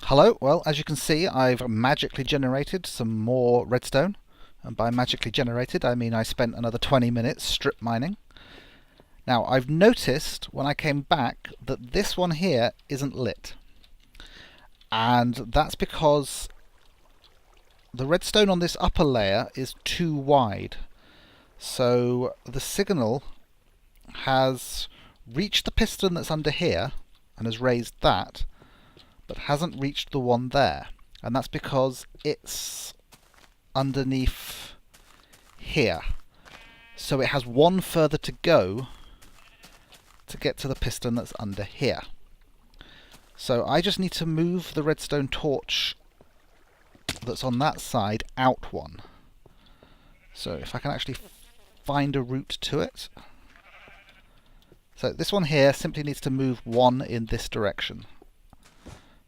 Hello, well, as you can see, I've magically generated some more redstone. And by magically generated, I mean I spent another 20 minutes strip mining. Now, I've noticed when I came back that this one here isn't lit. And that's because the redstone on this upper layer is too wide. So the signal has reached the piston that's under here and has raised that, but hasn't reached the one there. And that's because it's underneath here. So it has one further to go to get to the piston that's under here. So I just need to move the redstone torch that's on that side out one. So if I can actually find a route to it. So this one here simply needs to move one in this direction.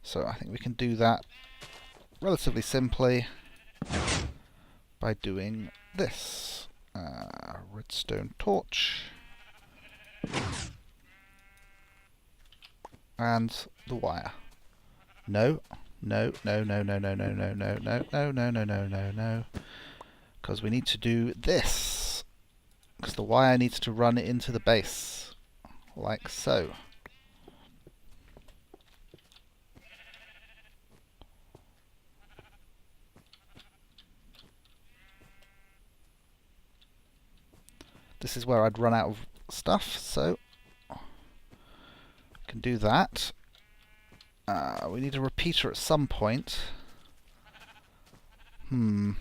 So I think we can do that relatively simply by doing this. Redstone torch. And the wire. No. No, no, no, no, no, no, no, no, no, no, no, no, no, no, no. Because we need to do this. Because the wire needs to run into the base. Like so. This is where I'd run out of stuff, so can do that. We need a repeater at some point. Can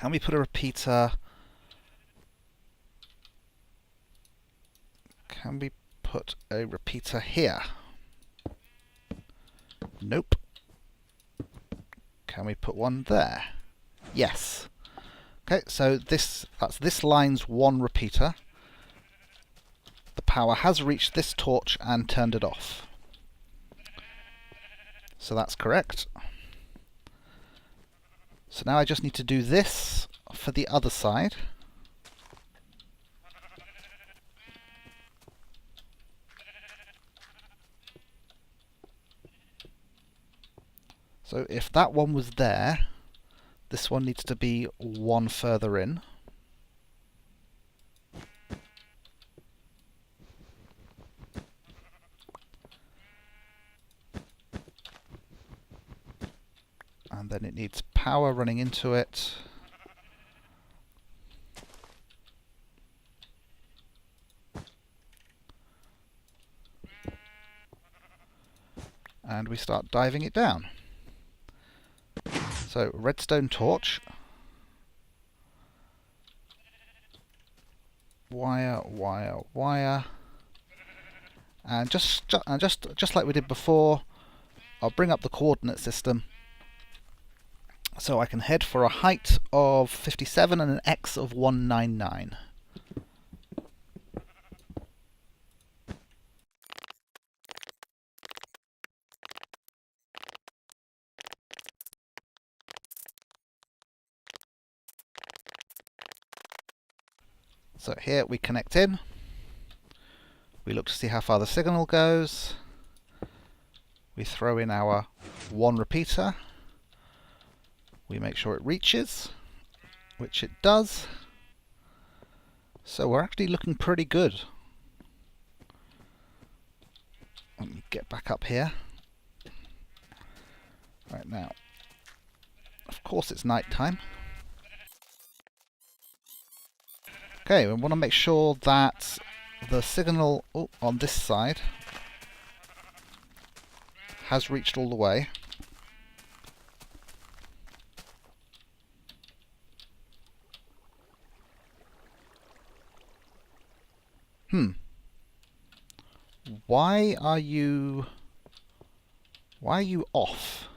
we put a repeater? Can we put a repeater here? Nope. Can we put one there? Yes. Okay, so that's this line's one repeater. The power has reached this torch and turned it off. So that's correct. So now I just need to do this for the other side. So if that one was there, this one needs to be one further in. And then it needs power running into it. And we start diving it down. So redstone torch, wire, wire, wire, and just like we did before, I'll bring up the coordinate system so I can head for a height of 57 and an x of 199. So here we connect in, we look to see how far the signal goes, we throw in our one repeater, we make sure it reaches, which it does, so we're actually looking pretty good. Let me get back up here. Right now, of course it's night time. Okay, we want to make sure that the signal on this side has reached all the way. Why are you off?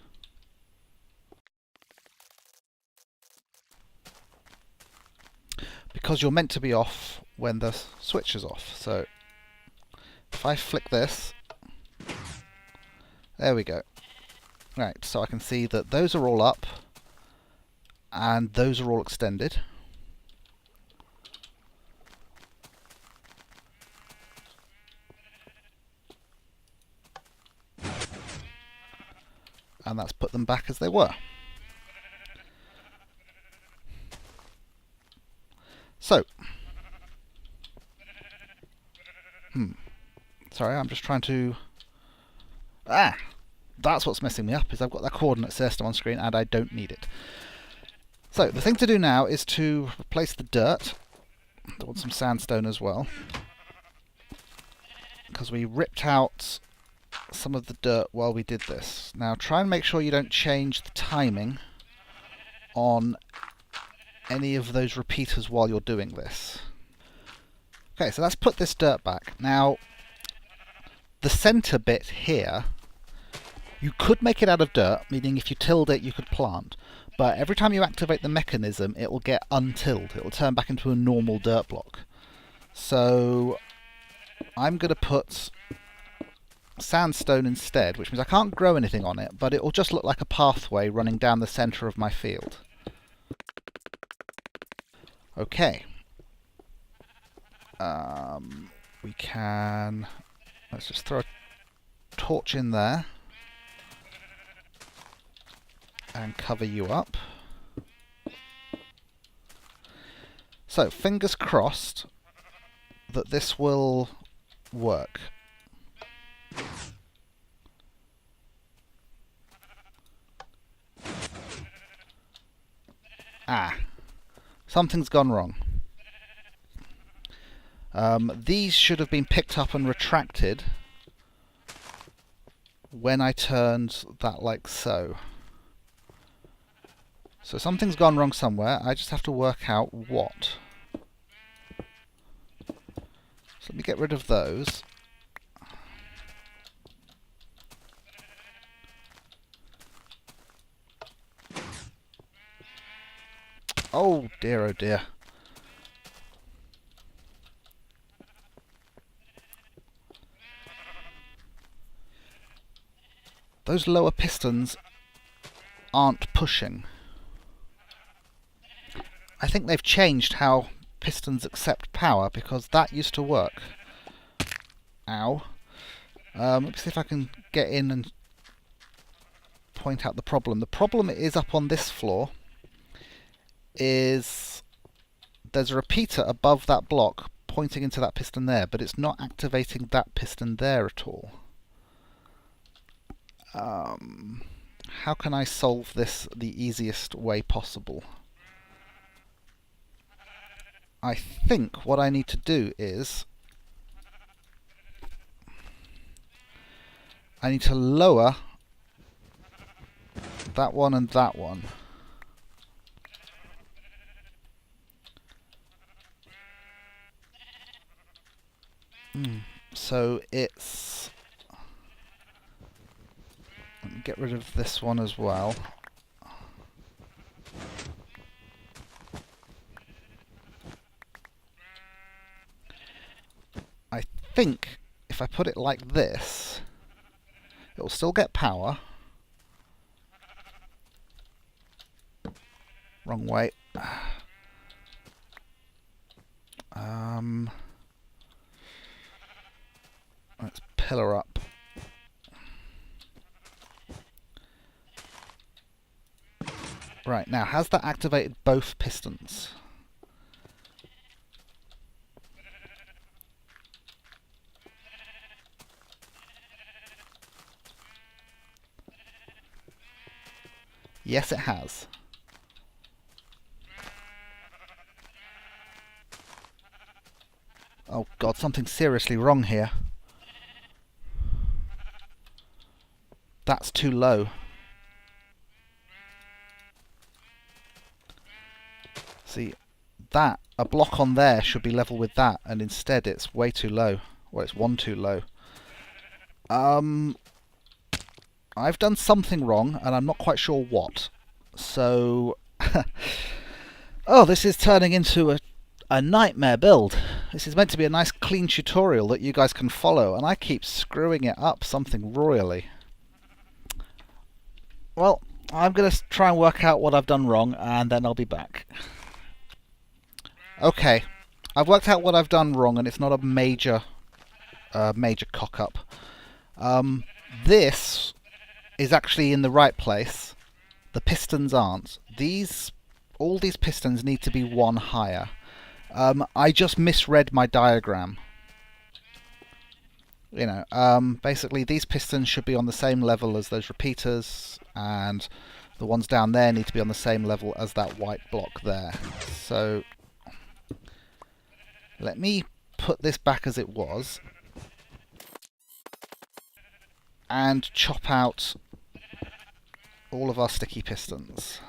Because you're meant to be off when the switch is off. So if I flick this, there we go. Right, so I can see that those are all up and those are all extended. and that's put them back as they were. So, sorry, I'm just trying to... That's what's messing me up, is I've got that coordinate system on screen and I don't need it. So, the thing to do now is to replace the dirt. I want some sandstone as well, because we ripped out some of the dirt while we did this. Now, try and make sure you don't change the timing on any of those repeaters while you're doing this. Okay, so let's put this dirt back. Now, the centre bit here, you could make it out of dirt, meaning if you tilled it you could plant, but every time you activate the mechanism it will get untilled. It will turn back into a normal dirt block. So I'm going to put sandstone instead, which means I can't grow anything on it, but it will just look like a pathway running down the centre of my field. Okay. We can... Let's just throw a torch in there and cover you up. So, fingers crossed that this will work. Something's gone wrong. These should have been picked up and retracted when I turned that like so. So something's gone wrong somewhere. I just have to work out what. So let me get rid of those. Oh dear, oh dear. Those lower pistons aren't pushing. I think they've changed how pistons accept power, because that used to work. Ow. Let me see if I can get in and point out the problem. The problem is up on this floor is there's a repeater above that block pointing into that piston there, but it's not activating that piston there at all. How can I solve this the easiest way possible? I think what I need to do is I need to lower that one and that one. So it's... Let me get rid of this one as well. I think if I put it like this, it will still get power. Wrong way. Let's pillar up. Right, now has that activated both pistons? Yes, it has. Oh god, something's seriously wrong here. That's too low. See, that, a block on there should be level with that, and instead it's way too low. Well, it's one too low. I've done something wrong, and I'm not quite sure what. So... oh, this is turning into a nightmare build. This is meant to be a nice clean tutorial that you guys can follow, and I keep screwing it up something royally. Well, I'm going to try and work out what I've done wrong, and then I'll be back. Okay, I've worked out what I've done wrong, and it's not a major cock-up. This is actually in the right place. The pistons aren't. All these pistons need to be one higher. I just misread my diagram. Basically these pistons should be on the same level as those repeaters, and the ones down there need to be on the same level as that white block there. So let me put this back as it was and chop out all of our sticky pistons.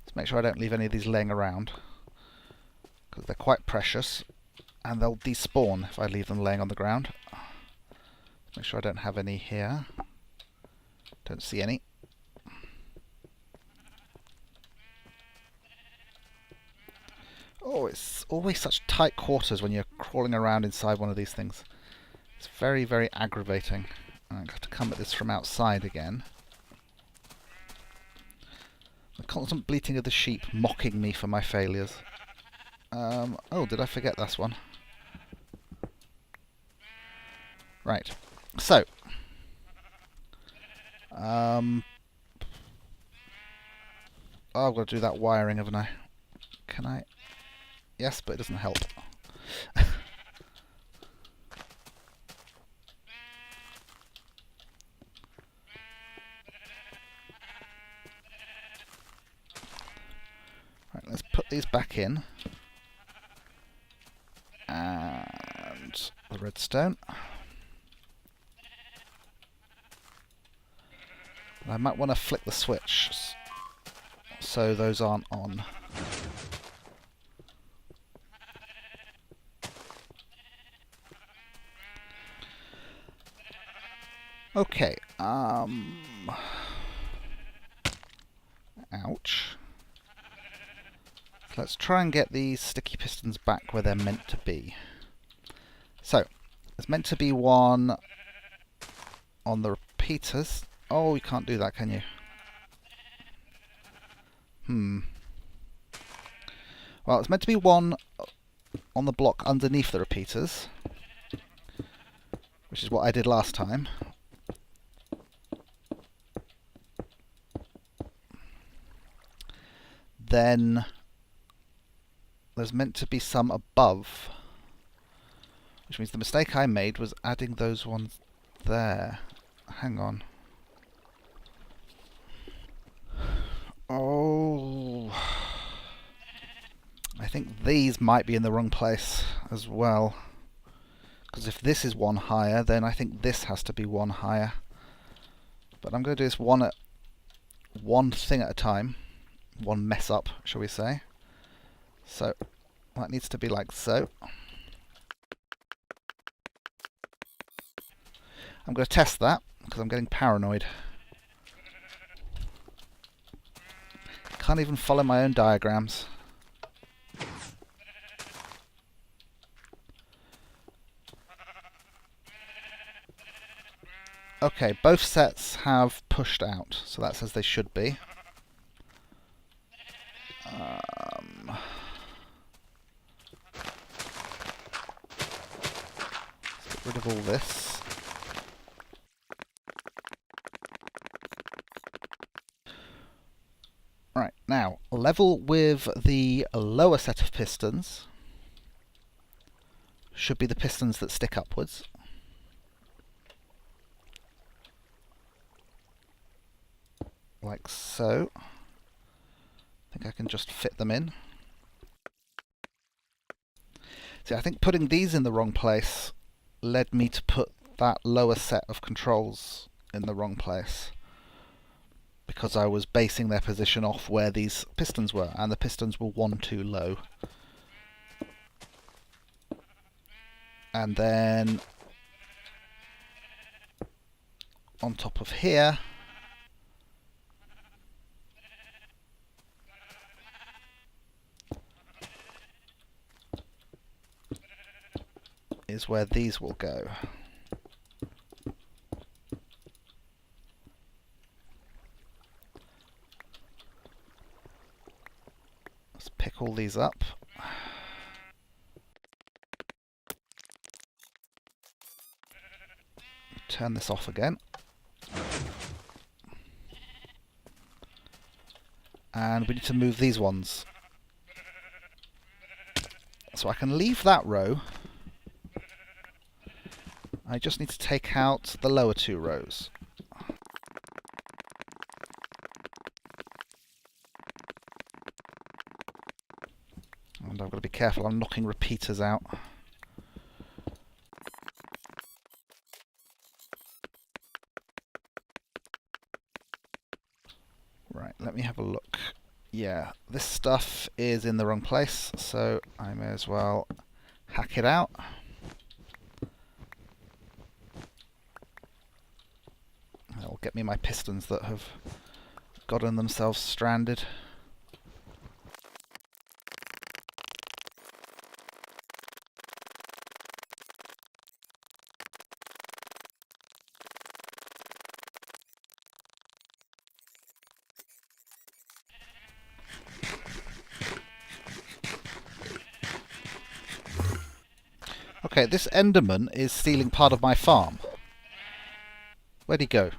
Let's make sure I don't leave any of these laying around, because they're quite precious and they'll despawn if I leave them laying on the ground. Make sure I don't have any here. Don't see any. Oh, it's always such tight quarters when you're crawling around inside one of these things. It's very, very aggravating. I'm going to have to come at this from outside again. The constant bleating of the sheep mocking me for my failures. Oh, did I forget this one? Right. So. Oh, I've got to do that wiring, haven't I? Can I? Yes, but it doesn't help. Right, let's put these back in. And the redstone. I might want to flick the switch so those aren't on. Okay, ouch. Let's try and get these sticky pistons back where they're meant to be. So, there's meant to be one on the repeaters. Oh, you can't do that, can you? Well, it's meant to be one on the block underneath the repeaters, which is what I did last time. Then there's meant to be some above, which means the mistake I made was adding those ones there. Hang on. Oh, I think these might be in the wrong place as well, because if this is one higher, then I think this has to be one higher. But I'm going to do this one thing at a time, one mess up, shall we say. So that needs to be like so. I'm going to test that because I'm getting paranoid. Can't even follow my own diagrams. Okay, both sets have pushed out, so that's as they should be. Let's get rid of all this. Right, now, level with the lower set of pistons should be the pistons that stick upwards. Like so. I think I can just fit them in. See, I think putting these in the wrong place led me to put that lower set of controls in the wrong place, because I was basing their position off where these pistons were, and the pistons were one too low. And then on top of here is where these will go. back all these up. Turn this off again. And we need to move these ones. So I can leave that row. I just need to take out the lower two rows. And I've got to be careful, I'm knocking repeaters out. Right, let me have a look. Yeah, this stuff is in the wrong place, so I may as well hack it out. That'll get me my pistons that have gotten themselves stranded. Okay, this Enderman is stealing part of my farm. Where'd he go?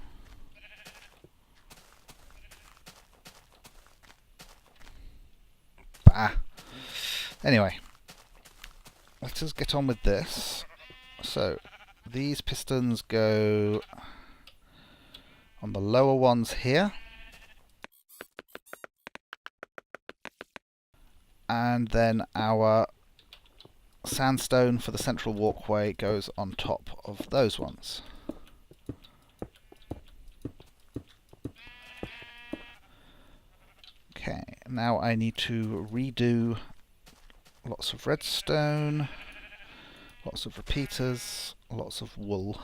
Bah. Anyway, let us get on with this. So, these pistons go on the lower ones here. And then our sandstone for the central walkway goes on top of those ones. Okay, now I need to redo lots of redstone, lots of repeaters, lots of wool.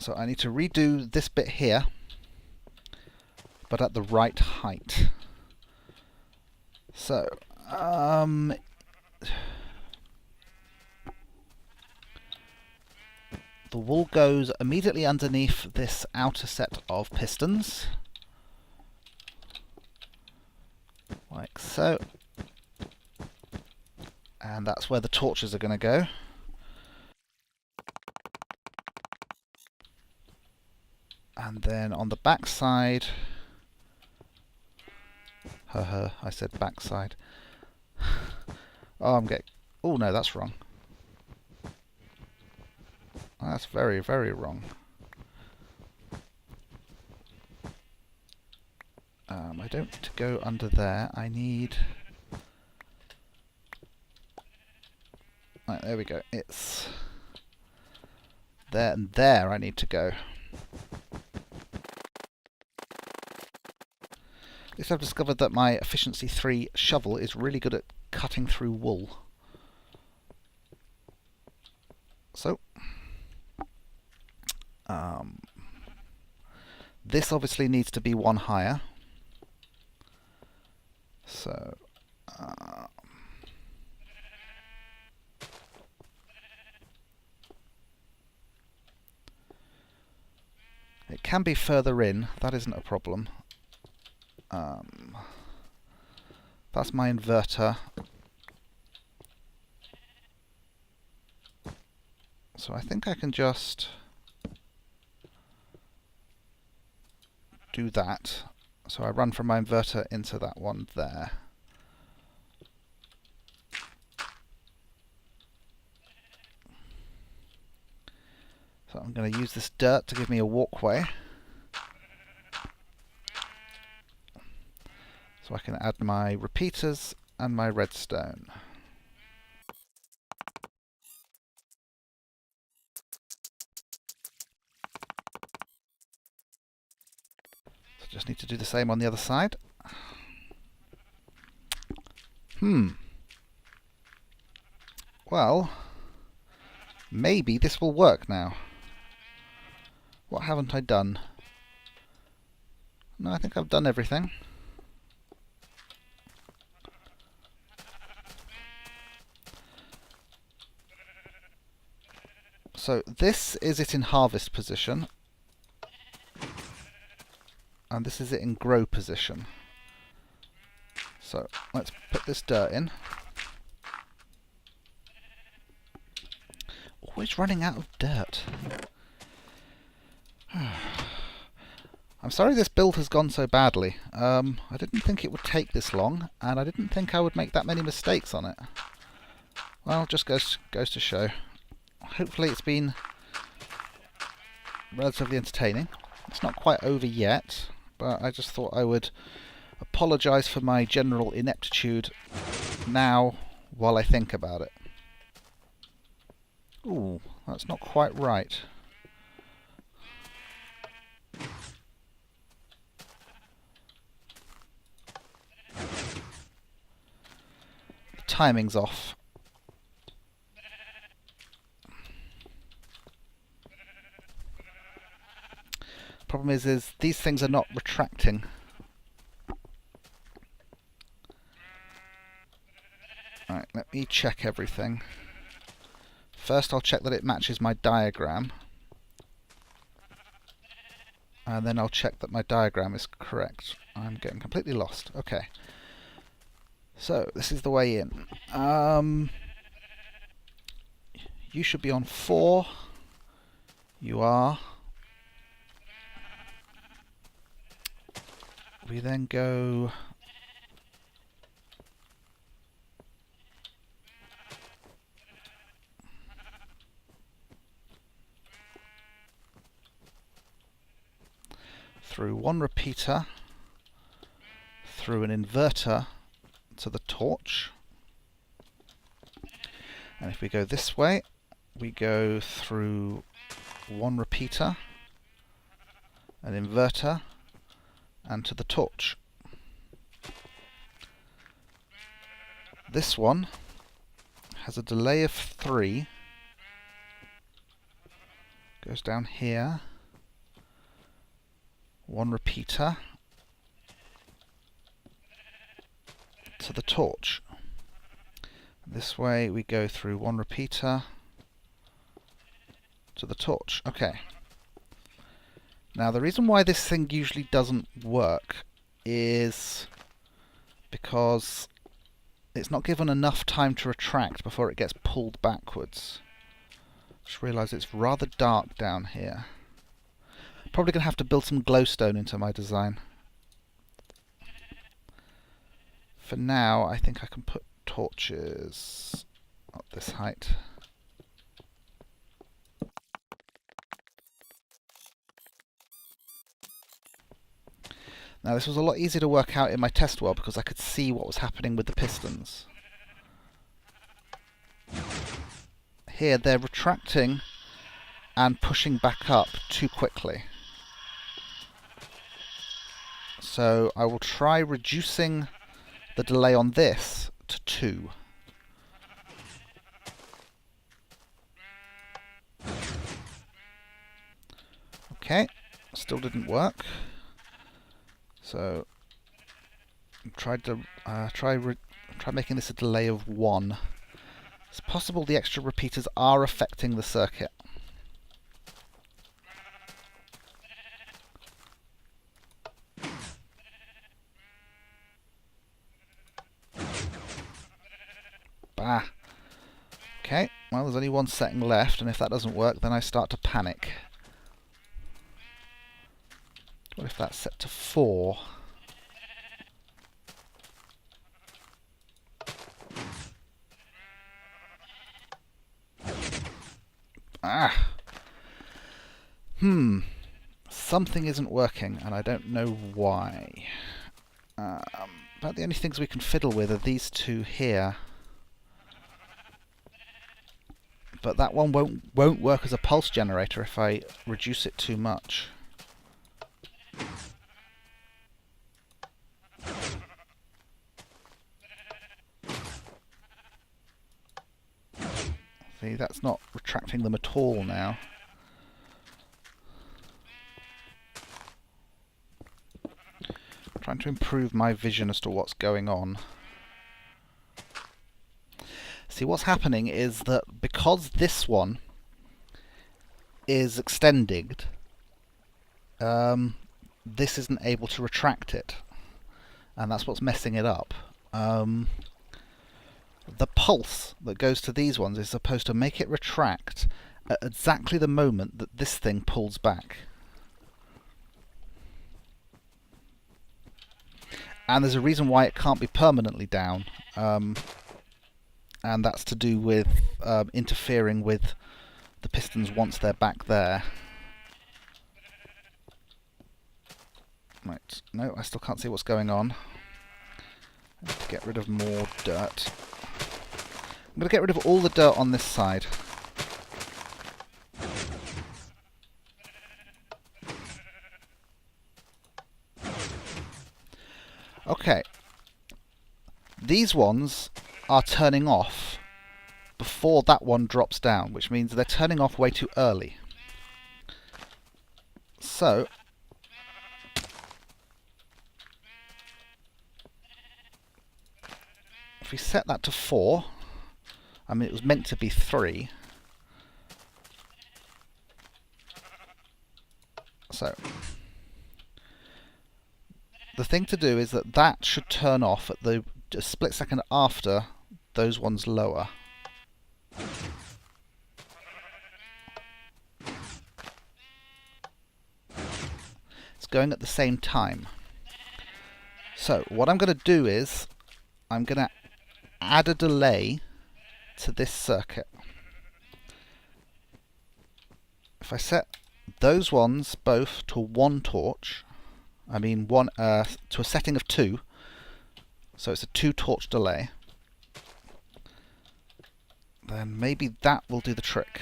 So I need to redo this bit here, but at the right height. So, the wool goes immediately underneath this outer set of pistons, like so, and that's where the torches are going to go. And then on the back side, I said backside. Oh, oh no, that's wrong. That's very, very wrong. I don't need to go under there. I need... Right, there we go. It's there and there I need to go. At least I've discovered that my efficiency 3 shovel is really good at cutting through wool. So, this obviously needs to be one higher. So, it can be further in, that isn't a problem. That's my inverter. So I think I can just do that. So I run from my inverter into that one there. So I'm going to use this dirt to give me a walkway. So I can add my repeaters and my redstone. So just need to do the same on the other side. Well, maybe this will work now. What haven't I done? No, I think I've done everything. So this is it in harvest position, and this is it in grow position. So let's put this dirt in. Always running out of dirt. I'm sorry this build has gone so badly. I didn't think it would take this long, and I didn't think I would make that many mistakes on it. Well, just goes to show. Hopefully it's been relatively entertaining. It's not quite over yet, but I just thought I would apologise for my general ineptitude now while I think about it. Ooh, that's not quite right. The timing's off. Problem is these things are not retracting. Right, let me check everything. First I'll check that it matches my diagram. And then I'll check that my diagram is correct. I'm getting completely lost. Okay. So, this is the way in. You should be on 4. You are. We then go... through one repeater, through an inverter to the torch. And if we go this way, we go through one repeater, an inverter, and to the torch. This one has a delay of 3, goes down here, one repeater to the torch. This way we go through one repeater to the torch. Okay. Now the reason why this thing usually doesn't work is because it's not given enough time to retract before it gets pulled backwards. Just realised it's rather dark down here. Probably going to have to build some glowstone into my design. For now, I think I can put torches up this height. Now this was a lot easier to work out in my test world because I could see what was happening with the pistons. Here they're retracting and pushing back up too quickly. So I will try reducing the delay on this to 2. Okay, still didn't work. So try making this a delay of 1. It's possible the extra repeaters are affecting the circuit. Bah. Okay, well there's only one setting left, and if that doesn't work then I start to panic. What if that's set to 4? Ah! Something isn't working, and I don't know why. But the only things we can fiddle with are these two here. But that one won't work as a pulse generator if I reduce it too much. See, that's not retracting them at all now. I'm trying to improve my vision as to what's going on. See, what's happening is that because this one is extended, this isn't able to retract it. And that's what's messing it up. the pulse that goes to these ones is supposed to make it retract at exactly the moment that this thing pulls back. And there's a reason why it can't be permanently down, and that's to do with interfering with the pistons once they're back there. Right, no, I still can't see what's going on. I need to get rid of more dirt. I'm going to get rid of all the dirt on this side. Okay. These ones are turning off before that one drops down, which means they're turning off way too early. So, if we set that to 4, I mean it was meant to be 3. So, the thing to do is that that should turn off at the split second after those ones lower. It's going at the same time. So what I'm going to do is I'm going to add a delay to this circuit. If I set those ones both to 1 torch, I mean one to a setting of 2, so it's a 2 torch delay, then maybe that will do the trick.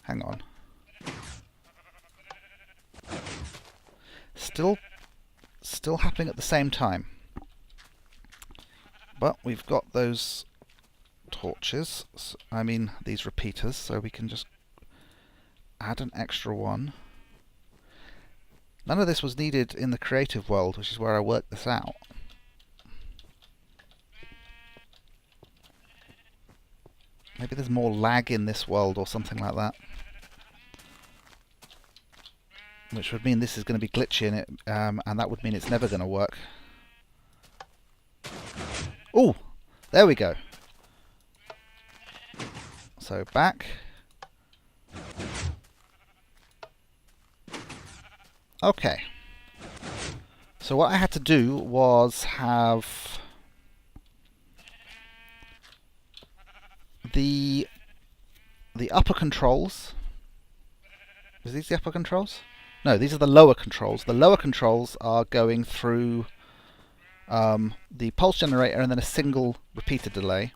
Hang on. Still happening at the same time. But we've got those torches, I mean these repeaters, so we can just add an extra one. None of this was needed in the creative world, which is where I worked this out. Maybe there's more lag in this world or something like that. Which would mean this is going to be glitchy in it, and that would mean it's never going to work. Oh, there we go. So back. Okay. So what I had to do was have the upper controls. Is these the upper controls? No, these are the lower controls. The lower controls are going through the pulse generator and then a single repeater delay.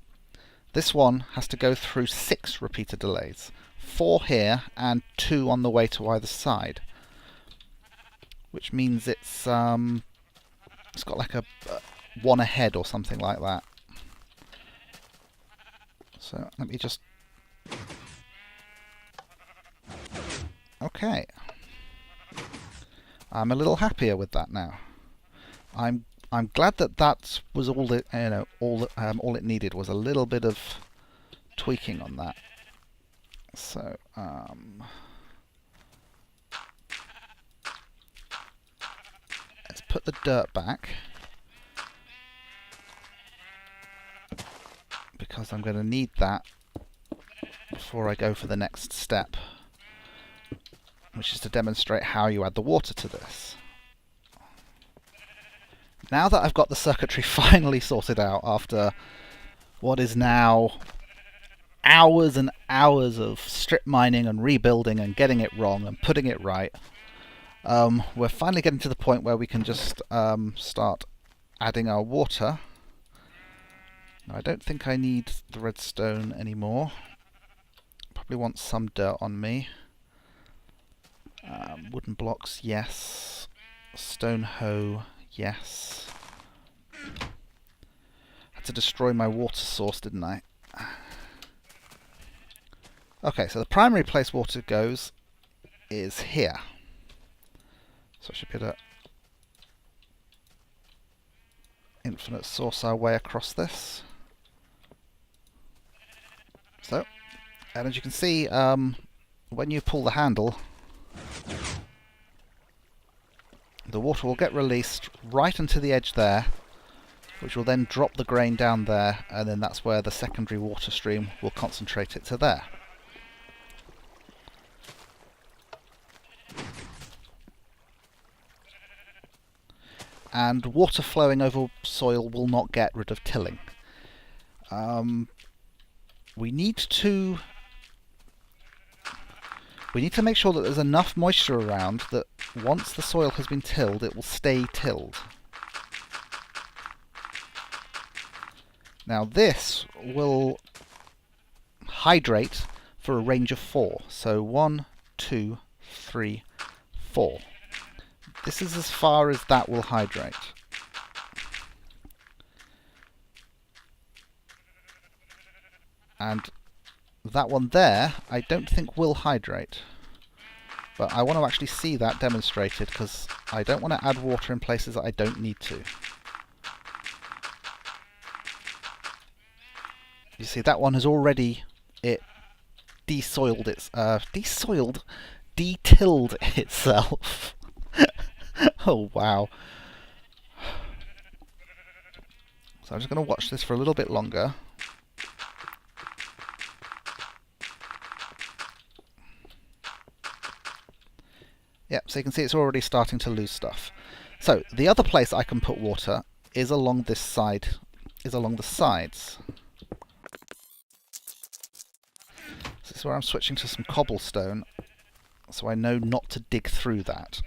This one has to go through 6 repeater delays. 4 here and 2 on the way to either side. Which means it's got like a 1 ahead or something like that. So let me just... Okay. I'm a little happier with that now. I'm glad that that was all that all it needed was a little bit of tweaking on that. So let's put the dirt back because I'm going to need that before I go for the next step, which is to demonstrate how you add the water to this. Now that I've got the circuitry finally sorted out after what is now hours and hours of strip mining and rebuilding and getting it wrong and putting it right, we're finally getting to the point where we can just start adding our water. Now, I don't think I need the redstone anymore. Probably want some dirt on me. Wooden blocks, yes. Stone hoe, yes. Had to destroy my water source, didn't I? Okay, so the primary place water goes is here. So I should be able to infinite source our way across this. So, and as you can see, when you pull the handle, the water will get released right into the edge there, which will then drop the grain down there, and then that's where the secondary water stream will concentrate it to there. And water flowing over soil will not get rid of tilling. We need to make sure that there's enough moisture around that once the soil has been tilled, it will stay tilled. Now this will hydrate for a range of 4. So 1, 2, 3, 4. This is as far as that will hydrate. And that one there, I don't think will hydrate. But I want to actually see that demonstrated, because I don't want to add water in places that I don't need to. You see, that one has already detilled itself. Oh wow. So I'm just going to watch this for a little bit longer. Yep, so you can see it's already starting to lose stuff. So the other place I can put water is along this side, along the sides. This is where I'm switching to some cobblestone, so I know not to dig through that.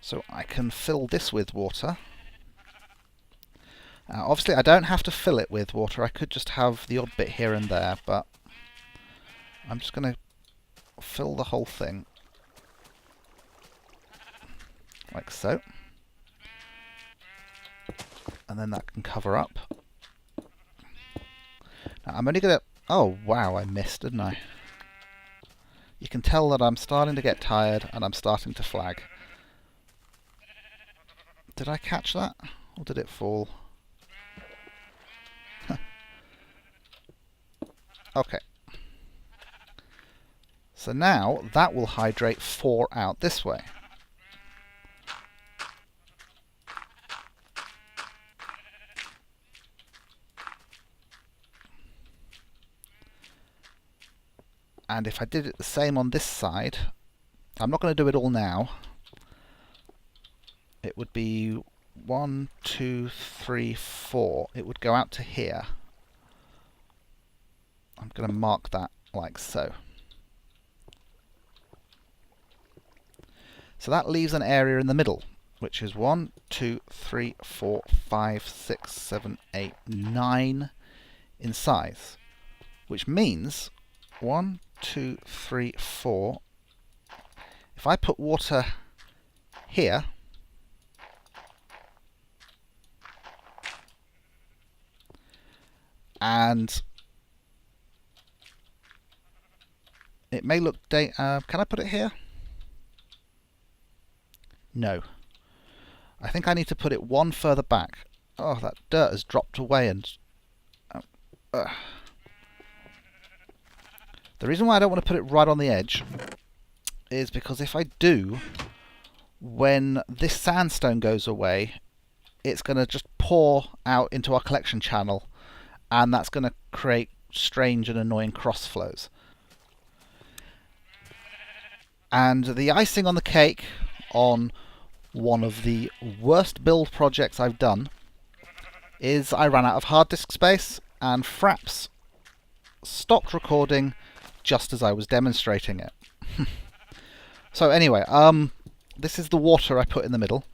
So I can fill this with water. Obviously I don't have to fill it with water, I could just have the odd bit here and there, but I'm just going to fill the whole thing. Like so. And then that can cover up. Now I'm only going to... Oh wow, I missed, didn't I? You can tell that I'm starting to get tired and I'm starting to flag. Did I catch that? Or did it fall? Okay. So now that will hydrate 4 out this way. And if I did it the same on this side, I'm not going to do it all now. It would be 1, 2, 3, 4. It would go out to here. I'm going to mark that like so. So that leaves an area in the middle, which is 1, 2, 3, 4, 5, 6, 7, 8, 9 in size. Which means 1, 2, 3, 4. If I put water here, and it may look... can I put it here? No. I think I need to put it one further back. Oh, that dirt has dropped away and... The reason why I don't want to put it right on the edge is because if I do, when this sandstone goes away, it's going to just pour out into our collection channel, and that's going to create strange and annoying cross flows. And the icing on the cake on one of the worst build projects I've done is I ran out of hard disk space, and Fraps stopped recording just as I was demonstrating it. So anyway, this is the water I put in the middle,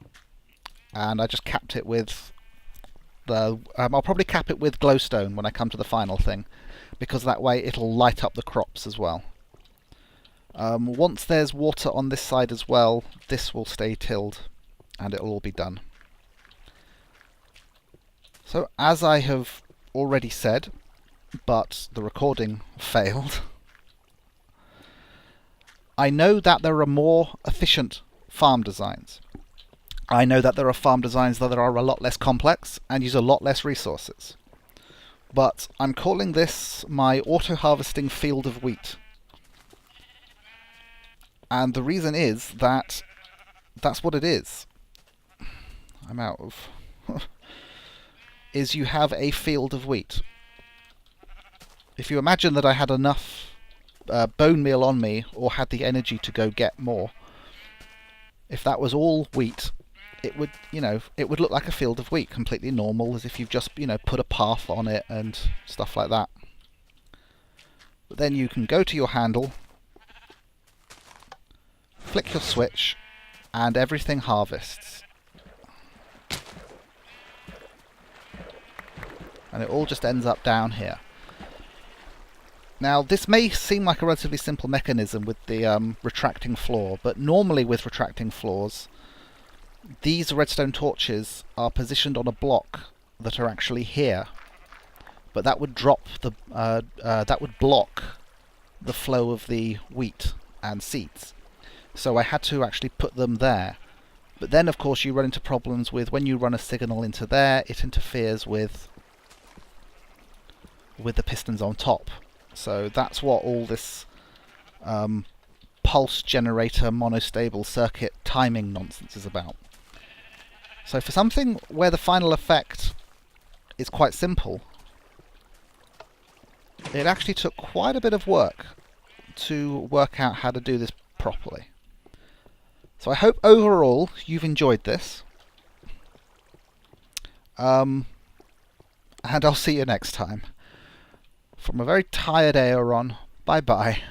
and I just capped it with the... I'll probably cap it with glowstone when I come to the final thing, because that way it'll light up the crops as well. Once there's water on this side as well, this will stay tilled and it'll all be done. So as I have already said, but the recording failed, I know that there are more efficient farm designs. I know that there are farm designs that are a lot less complex and use a lot less resources. but I'm calling this my auto-harvesting field of wheat. And the reason is that that's what it is. I'm out of... is you have a field of wheat. If you imagine that I had enough bone meal on me, or had the energy to go get more, if that was all wheat, it would, it would look like a field of wheat, completely normal, as if you've just, put a path on it and stuff like that. But then you can go to your handle, flick your switch, and everything harvests. And it all just ends up down here. Now, this may seem like a relatively simple mechanism with the retracting floor, but normally with retracting floors, these redstone torches are positioned on a block that are actually here, but that would drop the that would block the flow of the wheat and seeds. So I had to actually put them there. But then, of course, you run into problems with when you run a signal into there, it interferes with the pistons on top. So that's what all this pulse generator monostable circuit timing nonsense is about. So for something where the final effect is quite simple, it actually took quite a bit of work to work out how to do this properly. So I hope overall you've enjoyed this. And I'll see you next time. From a very tired Ayaron, bye bye.